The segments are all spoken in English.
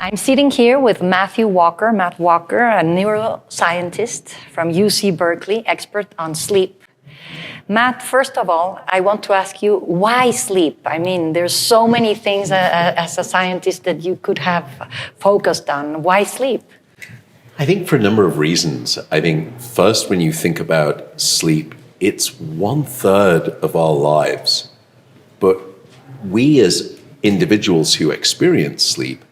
I'm sitting here with Matt Walker, a neuroscientist from UC Berkeley, expert on sleep. Matt, first of all, I want to ask you, why sleep? I mean, there's so many things as a scientist that you could have focused on. Why sleep? I think for a number of reasons. I think first, when you think about sleep, it's 1/3 of our lives. But we as individuals who experience sleep,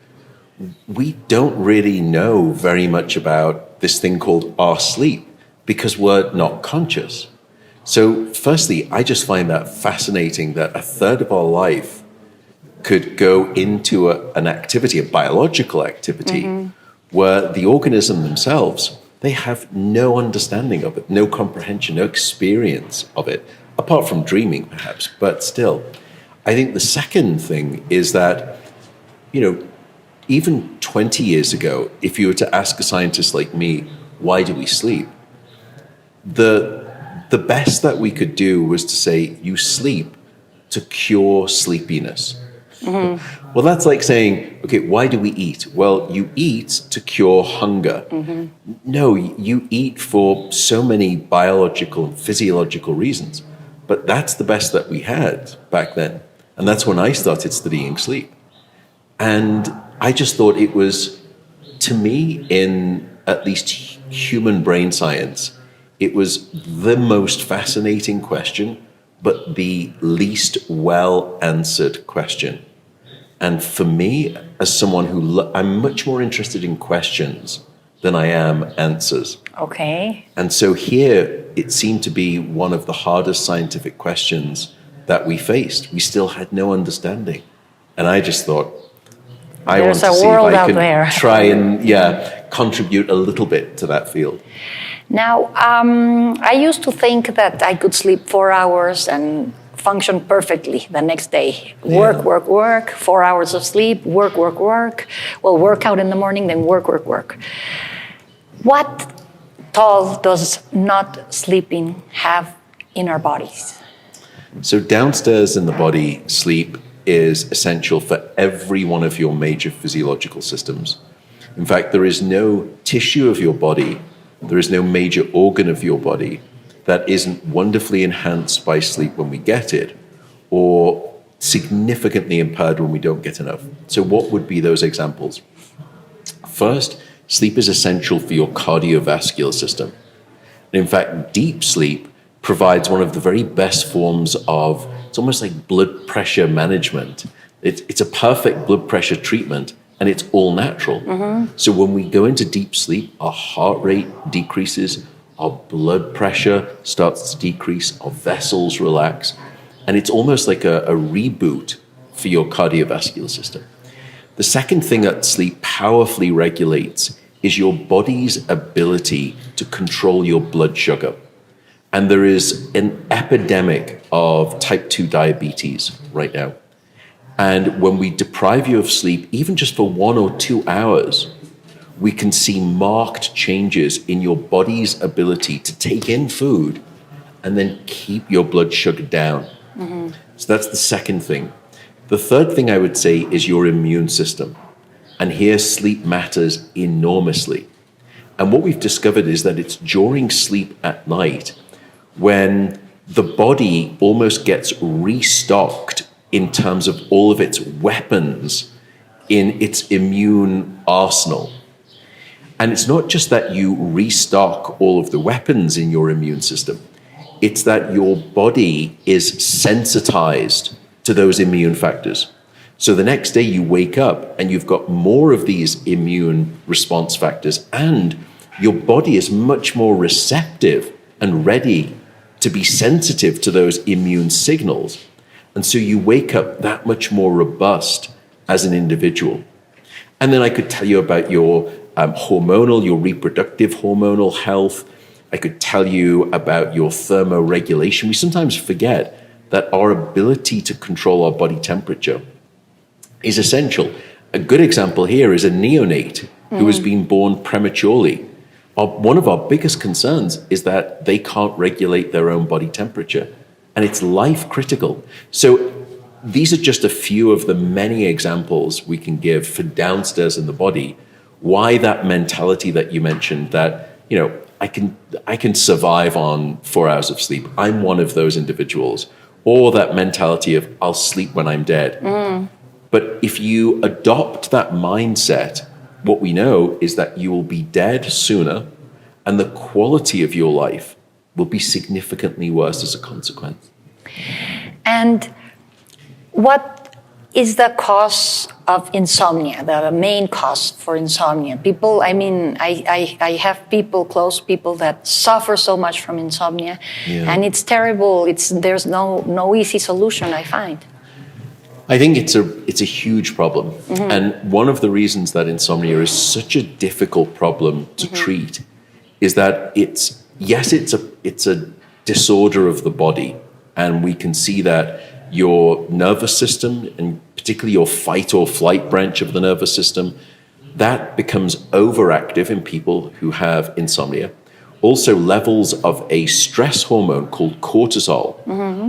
we don't really know very much about this thing called our sleep because we're not conscious. So firstly, I just find that fascinating that 1/3 of our life could go into an activity, a biological activity, where the organism themselves, they have no understanding of it, no comprehension, no experience of it, apart from dreaming perhaps, but still. I think the second thing is that, even 20 years ago, if you were to ask a scientist like me, why do we sleep? The best that we could do was to say, you sleep to cure sleepiness. Well, that's like saying, okay, why do we eat? Well, you eat to cure hunger. No, you eat for so many biological and physiological reasons. But that's the best that we had back then. And that's when I started studying sleep. And I just thought it was, to me, in at least human brain science, it was the most fascinating question, but the least well answered question. And for me, as someone I'm much more interested in questions than I am answers. Okay. And so here, it seemed to be one of the hardest scientific questions that we faced. We still had no understanding. And I just thought, I want to see if I can try and contribute a little bit to that field. Now, I used to think that I could sleep 4 hours and function perfectly the next day. Work, 4 hours of sleep, work. Well, work out in the morning, then work. What toll does not sleeping have in our bodies? So downstairs in the body, sleep is essential for every one of your major physiological systems. In fact, there is no tissue of your body, there is no major organ of your body that isn't wonderfully enhanced by sleep when we get it, or significantly impaired when we don't get enough. So what would be those examples? First, sleep is essential for your cardiovascular system. And in fact, deep sleep provides one of the very best forms of, it's almost like blood pressure management. It's a perfect blood pressure treatment, and it's all natural. So when we go into deep sleep, our heart rate decreases, our blood pressure starts to decrease, our vessels relax, and it's almost like a reboot for your cardiovascular system. The second thing that sleep powerfully regulates is your body's ability to control your blood sugar. And there is an epidemic of type 2 diabetes right now. And when we deprive you of sleep, even just for 1 or 2 hours, we can see marked changes in your body's ability to take in food and then keep your blood sugar down. So that's the second thing. The third thing I would say is your immune system. And here sleep matters enormously. And what we've discovered is that it's during sleep at night when the body almost gets restocked in terms of all of its weapons in its immune arsenal. And it's not just that you restock all of the weapons in your immune system, it's that your body is sensitized to those immune factors. So the next day you wake up and you've got more of these immune response factors, and your body is much more receptive and ready to be sensitive to those immune signals. And so you wake up that much more robust as an individual. And then I could tell you about your hormonal, your reproductive hormonal health. I could tell you about your thermoregulation. We sometimes forget that our ability to control our body temperature is essential. A good example here is a neonate who has been born prematurely. One of our biggest concerns is that they can't regulate their own body temperature, and it's life critical. So these are just a few of the many examples we can give for downstairs in the body, why that mentality that you mentioned that, I can survive on 4 hours of sleep. I'm one of those individuals. Or that mentality of I'll sleep when I'm dead. But if you adopt that mindset, what we know is that you will be dead sooner and the quality of your life will be significantly worse as a consequence. And what is the cause of insomnia, the main cause for insomnia? People, I have close people that suffer so much from insomnia, and it's terrible. There's no easy solution, I find. I think it's a huge problem. And one of the reasons that insomnia is such a difficult problem to treat is that it's a disorder of the body. And we can see that your nervous system, and particularly your fight or flight branch of the nervous system, that becomes overactive in people who have insomnia. Also, levels of a stress hormone called cortisol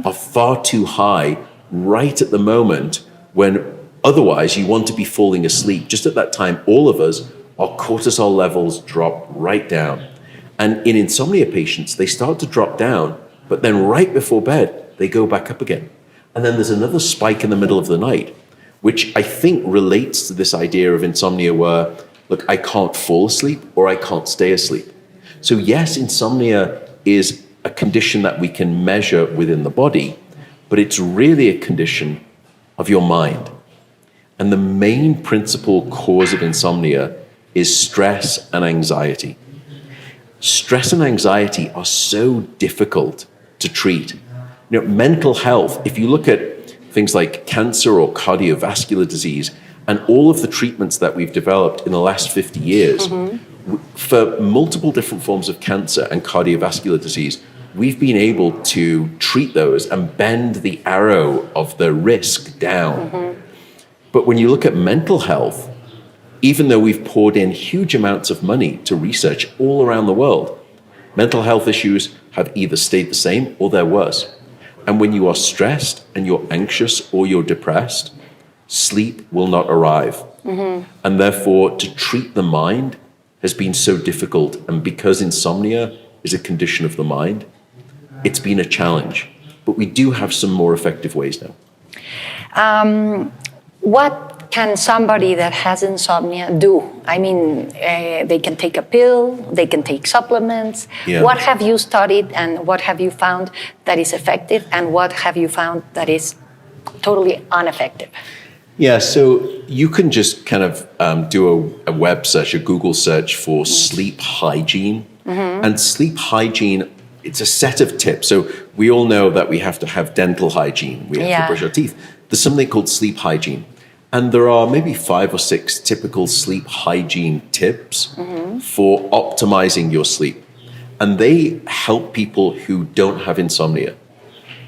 are far too high right at the moment when otherwise you want to be falling asleep. Just at that time, all of us, our cortisol levels drop right down. And in insomnia patients, they start to drop down, but then right before bed, they go back up again. And then there's another spike in the middle of the night, which I think relates to this idea of insomnia where, look, I can't fall asleep or I can't stay asleep. So yes, insomnia is a condition that we can measure within the body, but it's really a condition of your mind. And the main principal cause of insomnia is stress and anxiety. Stress and anxiety are so difficult to treat. Mental health, if you look at things like cancer or cardiovascular disease and all of the treatments that we've developed in the last 50 years, for multiple different forms of cancer and cardiovascular disease, we've been able to treat those and bend the arrow of the risk down. But when you look at mental health, even though we've poured in huge amounts of money to research all around the world, mental health issues have either stayed the same or they're worse. And when you are stressed and you're anxious or you're depressed, sleep will not arrive. And therefore, to treat the mind has been so difficult. And because insomnia is a condition of the mind, it's been a challenge. But we do have some more effective ways now. What can somebody that has insomnia do? They can take a pill, they can take supplements. What have you studied and what have you found that is effective and what have you found that is totally ineffective? Yeah, so you can just kind of do a web search, a Google search for sleep hygiene. And sleep hygiene, it's a set of tips. So we all know that we have to have dental hygiene. We have to brush our teeth. There's something called sleep hygiene. And there are maybe 5 or 6 typical sleep hygiene tips for optimizing your sleep. And they help people who don't have insomnia.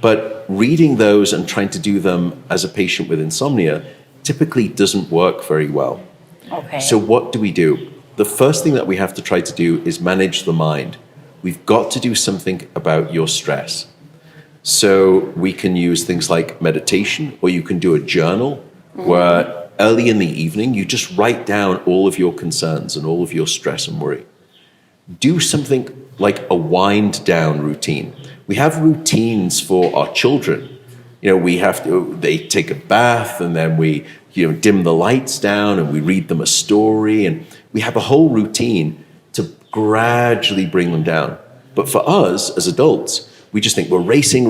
But reading those and trying to do them as a patient with insomnia typically doesn't work very well. Okay. So what do we do? The first thing that we have to try to do is manage the mind. We've got to do something about your stress. So we can use things like meditation, or you can do a journal where early in the evening, you just write down all of your concerns and all of your stress and worry. Do something like a wind down routine. We have routines for our children. They take a bath and then we dim the lights down and we read them a story, and we have a whole routine to gradually bring them down. But for us as adults, we just think we're racing,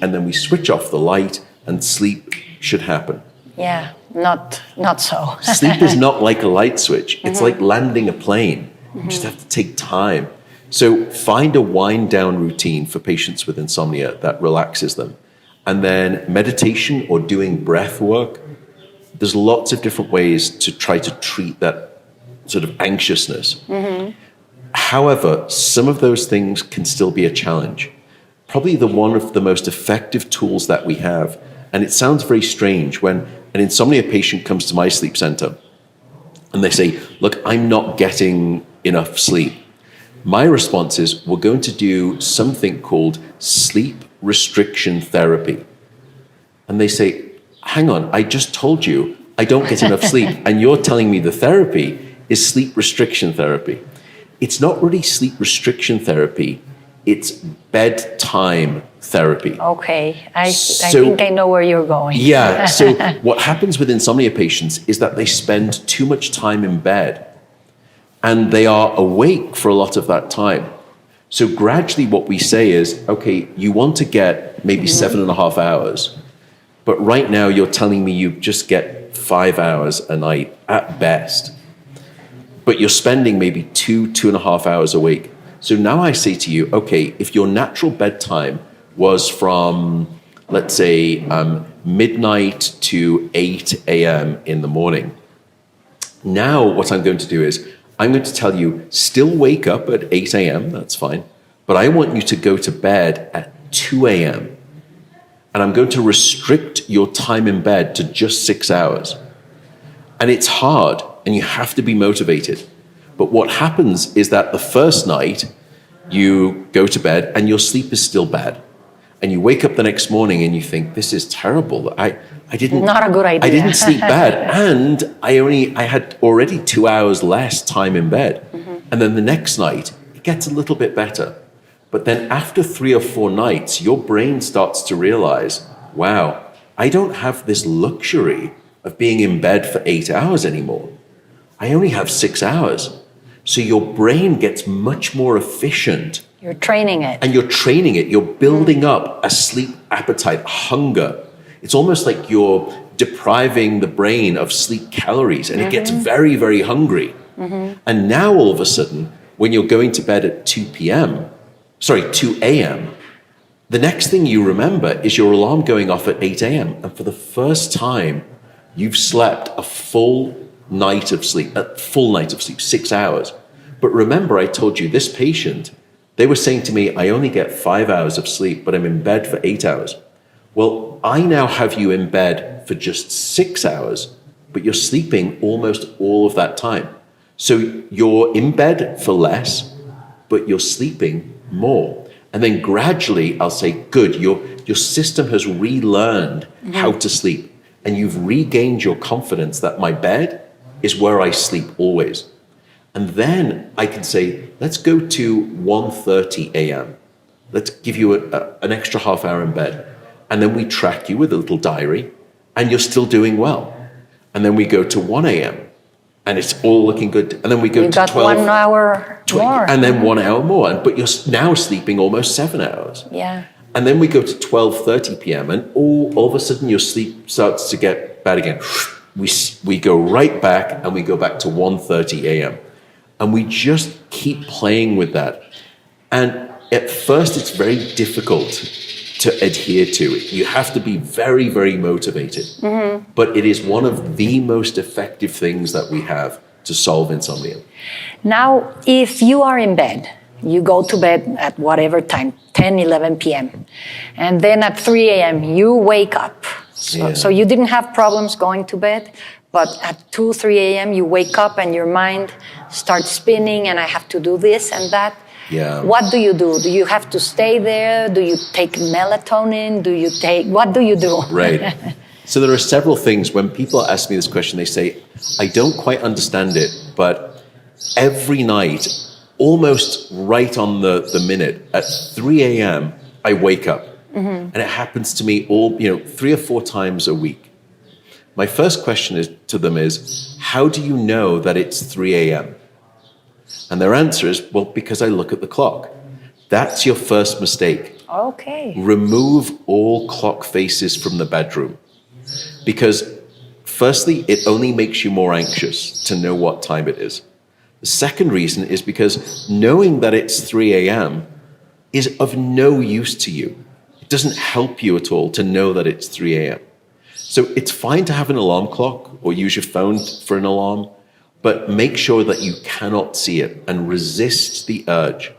and then we switch off the light and sleep should happen. Yeah, not so. Sleep is not like a light switch. It's like landing a plane. You just have to take time. So find a wind down routine for patients with insomnia that relaxes them. And then meditation or doing breath work. There's lots of different ways to try to treat that sort of anxiousness. However, some of those things can still be a challenge. Probably one of the most effective tools that we have, and it sounds very strange when an insomnia patient comes to my sleep center and they say, look, I'm not getting enough sleep. My response is, we're going to do something called sleep restriction therapy. And they say, hang on, I just told you I don't get enough sleep. And you're telling me the therapy is sleep restriction therapy. It's not really sleep restriction therapy. It's bedtime therapy. Okay, I think I know where you're going. Yeah, so what happens with insomnia patients is that they spend too much time in bed and they are awake for a lot of that time. So gradually what we say is, okay, you want to get maybe 7.5 hours, but right now you're telling me you just get 5 hours a night at best, but you're spending maybe 2.5 hours awake. So now I say to you, okay, if your natural bedtime was from, let's say, midnight to 8 a.m. in the morning, now what I'm going to do is I'm going to tell you, still wake up at 8 a.m., that's fine, but I want you to go to bed at 2 a.m. And I'm going to restrict your time in bed to just 6 hours. And it's hard, and you have to be motivated. But what happens is that the first night, you go to bed and your sleep is still bad. And you wake up the next morning and you think, this is terrible. I didn't. Not a good idea. I didn't sleep bad. And I had already 2 hours less time in bed. And then the next night, it gets a little bit better. But then after 3 or 4 nights, your brain starts to realize, wow, I don't have this luxury of being in bed for 8 hours anymore. I only have 6 hours. So your brain gets much more efficient. You're training it. And you're training it. You're building up a sleep appetite, hunger. It's almost like you're depriving the brain of sleep calories, and it gets very, very hungry. And now all of a sudden, when you're going to bed at 2 a.m., the next thing you remember is your alarm going off at 8 a.m. And for the first time, you've slept a full night of sleep, 6 hours. But remember, I told you this patient, they were saying to me, I only get 5 hours of sleep, but I'm in bed for 8 hours. Well, I now have you in bed for just 6 hours, but you're sleeping almost all of that time. So you're in bed for less, but you're sleeping more. And then gradually I'll say, good, your system has relearned how to sleep, and you've regained your confidence that my bed is where I sleep always. And then I can say, let's go to 1:30 a.m. Let's give you an extra half hour in bed. And then we track you with a little diary, and you're still doing well. And then we go to 1 a.m. and it's all looking good. And then we go to 12. 1 hour 20, more. and then 1 hour more. But you're now sleeping almost 7 hours. Yeah. And then we go to 12:30 p.m. and all of a sudden your sleep starts to get bad again. We go right back and we go back to 1:30 a.m. And we just keep playing with that. And at first it's very difficult to adhere to it. You have to be very, very motivated. But it is one of the most effective things that we have to solve insomnia. Now, if you are in bed, you go to bed at whatever time, 10, 11 p.m. And then at 3 a.m. you wake up. So you didn't have problems going to bed, but at 2, 3 a.m. you wake up and your mind starts spinning and I have to do this and that. Yeah. What do you do? Do you have to stay there? Do you take melatonin? What do you do? Right. So there are several things. When people ask me this question, they say, I don't quite understand it, but every night, almost right on the minute, at 3 a.m., I wake up. And it happens to me 3 or 4 times a week. My first question to them is, how do you know that it's 3 a.m.? And their answer is, well, because I look at the clock. That's your first mistake. Okay. Remove all clock faces from the bedroom. Because firstly, it only makes you more anxious to know what time it is. The second reason is because knowing that it's 3 a.m. is of no use to you. It doesn't help you at all to know that it's 3 a.m. So it's fine to have an alarm clock or use your phone for an alarm, but make sure that you cannot see it and resist the urge.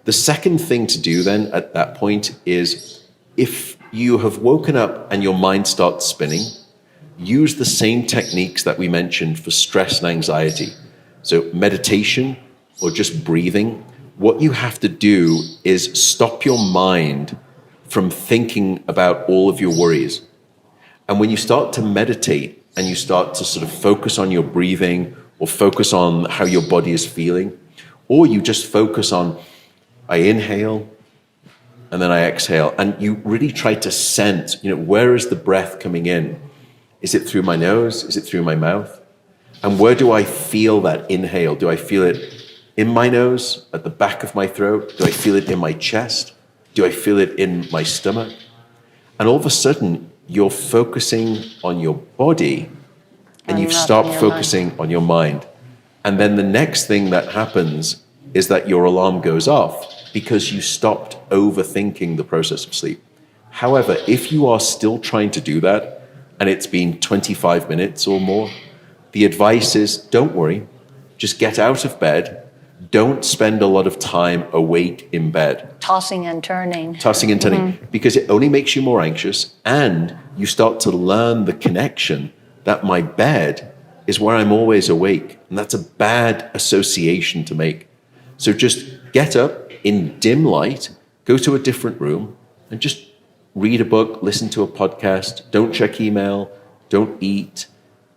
The second thing to do then at that point is, if you have woken up and your mind starts spinning, use the same techniques that we mentioned for stress and anxiety. So meditation or just breathing. What you have to do is stop your mind from thinking about all of your worries. And when you start to meditate and you start to sort of focus on your breathing or focus on how your body is feeling, or you just focus on, I inhale and then I exhale, and you really try to sense, where is the breath coming in? Is it through my nose? Is it through my mouth? And where do I feel that inhale? Do I feel it in my nose, at the back of my throat? Do I feel it in my chest? Do I feel it in my stomach? And all of a sudden, you're focusing on your body and you've stopped focusing on your mind. And then the next thing that happens is that your alarm goes off because you stopped overthinking the process of sleep. However, if you are still trying to do that and it's been 25 minutes or more, the advice is don't worry, just get out of bed. Don't spend a lot of time awake in bed. Tossing and turning. Because it only makes you more anxious, and you start to learn the connection that my bed is where I'm always awake. And that's a bad association to make. So just get up in dim light, go to a different room, and just read a book, listen to a podcast, don't check email, don't eat,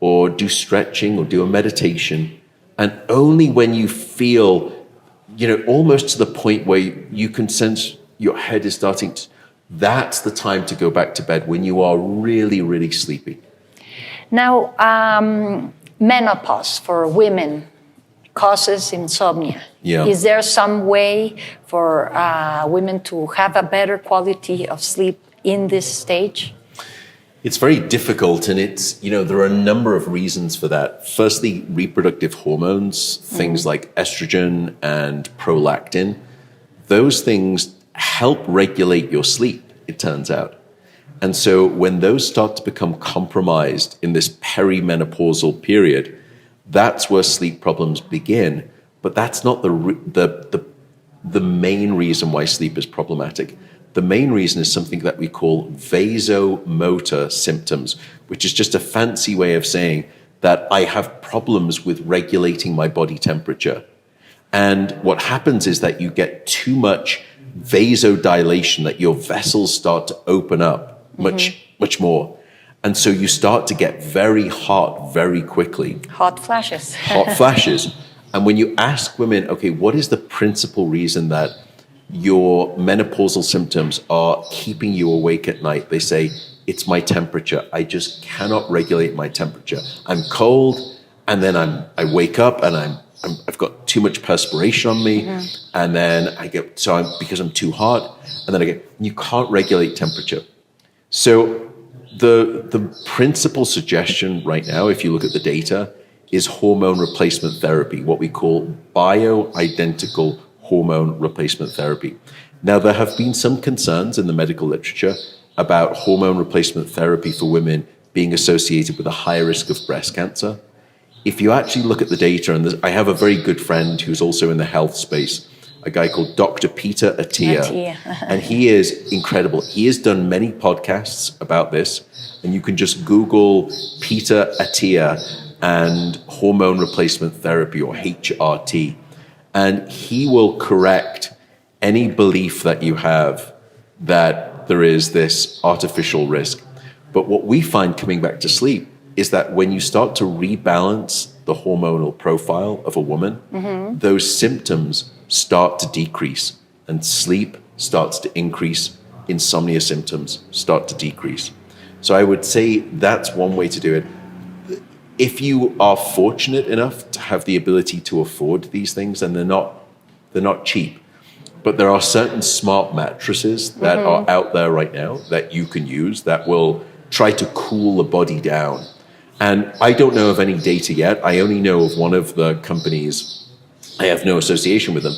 or do stretching or do a meditation. And only when you feel, almost to the point where you can sense your head is starting to, that's the time to go back to bed, when you are really, really sleepy. Now, menopause for women causes insomnia. Yeah. Is there some way for women to have a better quality of sleep in this stage? It's very difficult, and there are a number of reasons for that. Firstly, reproductive hormones, things like estrogen and prolactin, those things help regulate your sleep, it turns out. And so when those start to become compromised in this perimenopausal period, that's where sleep problems begin. But that's not the main reason why sleep is problematic. The main reason is something that we call vasomotor symptoms, which is just a fancy way of saying that I have problems with regulating my body temperature. And what happens is that you get too much vasodilation, that your vessels start to open up much more. And so you start to get very hot very quickly. Hot flashes. Hot flashes. And when you ask women, okay, what is the principal reason that your menopausal symptoms are keeping you awake at night? They say, it's my temperature. I just cannot regulate my temperature. I'm cold, and then I wake up and I've got too much perspiration on me, and then because I'm too hot, and then you can't regulate temperature. So the principal suggestion right now, if you look at the data, is hormone replacement therapy, what we call bioidentical hormone replacement therapy. Now, there have been some concerns in the medical literature about hormone replacement therapy for women being associated with a higher risk of breast cancer. If you actually look at the data, and I have a very good friend who's also in the health space, a guy called Dr. Peter Attia, and he is incredible. He has done many podcasts about this, and you can just Google Peter Attia and hormone replacement therapy, or HRT. And he will correct any belief that you have that there is this artificial risk. But what we find coming back to sleep is that when you start to rebalance the hormonal profile of a woman, those symptoms start to decrease, and sleep starts to increase, insomnia symptoms start to decrease. So I would say that's one way to do it. If you are fortunate enough to have the ability to afford these things, and they're not cheap, but there are certain smart mattresses that are out there right now that you can use that will try to cool the body down. And I don't know of any data yet. I only know of one of the companies. I have no association with them,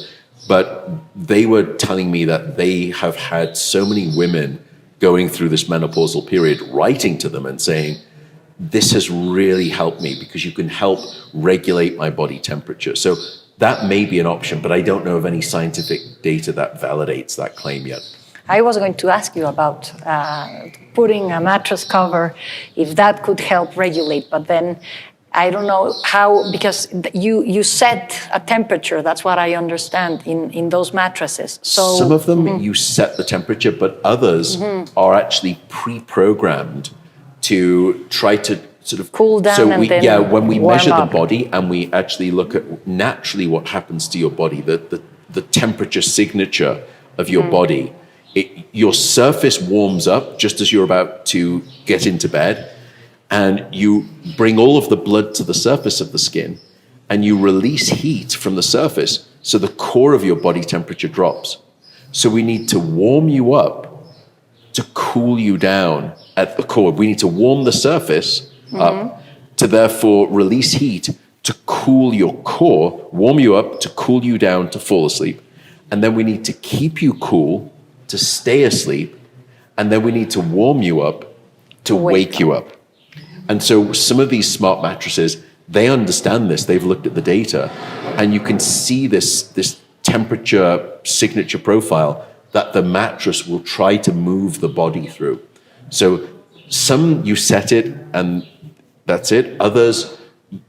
but they were telling me that they have had so many women going through this menopausal period writing to them and saying, this has really helped me because you can help regulate my body temperature. So that may be an option, but I don't know of any scientific data that validates that claim yet. I was going to ask you about putting a mattress cover, if that could help regulate, but then I don't know how, because you set a temperature, that's what I understand, in those mattresses. So some of them you set the temperature, but others are actually pre-programmed to try to sort of cool down so and then when we warm measure up. the body and we actually look at naturally what happens to your body, the temperature signature of your body, your surface warms up just as you're about to get into bed, and you bring all of the blood to the surface of the skin and you release heat from the surface, so the core of your body temperature drops. So we need to warm you up to cool you down at the core. We need to warm the surface up to therefore release heat to cool your core, warm you up to cool you down to fall asleep. And then we need to keep you cool to stay asleep. And then we need to warm you up to wake you up. And so some of these smart mattresses, they understand this. They've looked at the data, and you can see this temperature signature profile that the mattress will try to move the body through. So some you set it and that's it. Others,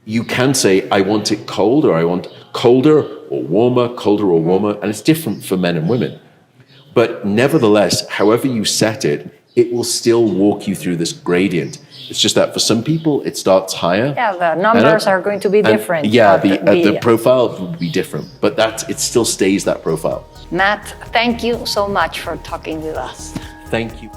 you can say, I want it cold, or I want colder or warmer, colder or warmer. And it's different for men and women. But nevertheless, however you set it, it will still walk you through this gradient. It's just that for some people, it starts higher. Yeah, the numbers are going to be different. Yeah, the profile will be different, but it still stays that profile. Matt, thank you so much for talking with us. Thank you.